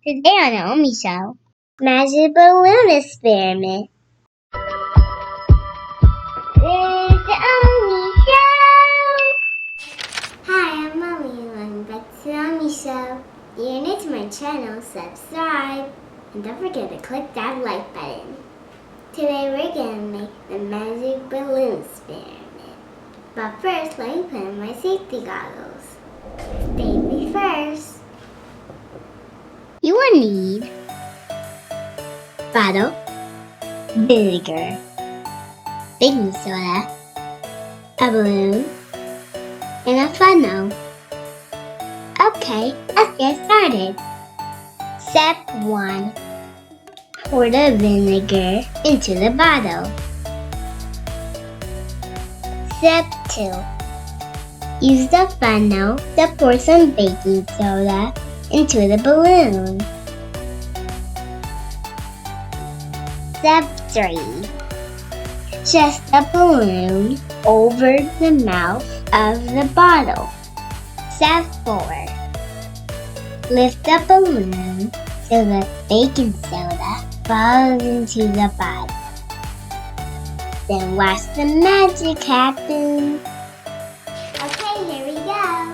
Today on the OMI Show, Magic Balloon Experiment. It's the OMI Show! Hi, I'm Mommy and welcome back to the OMI Show. If you're new to my channel, subscribe. And don't forget to click that like button. Today we're going to make the Magic Balloon Experiment. But first, let me put on my safety goggles. Safety first. You will need bottle, vinegar, baking soda, a balloon, and a funnel. Okay, let's get started. Step 1. Pour the vinegar into the bottle. Step 2. Use the funnel to pour some baking soda into the balloon. Step 3. Adjust the balloon over the mouth of the bottle. Step 4. Lift the balloon so the baking soda falls into the bottle. Then watch the magic happen. Okay, here we go.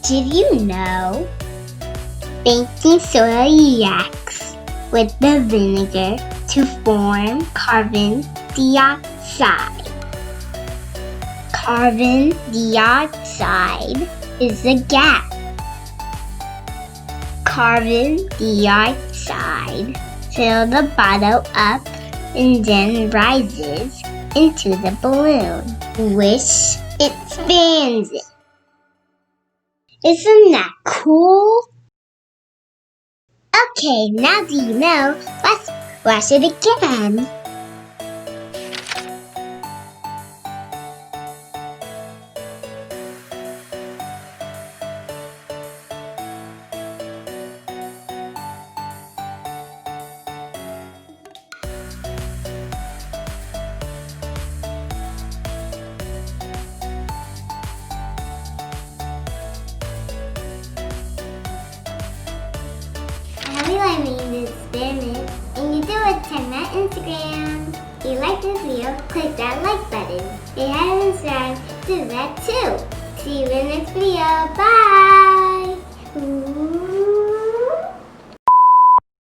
Did you know baking soda reacts with the vinegar to form carbon dioxide? Carbon dioxide is a gas. Carbon dioxide fills the bottle up and then rises into the balloon, which expands it. Isn't that cool? Okay, now do you know? Let's watch it again. I hope you like making this experiment, and you do it, tag my Instagram. If you like this video, click that like button. If you haven't subscribed, do that too. See you in the next video. Bye!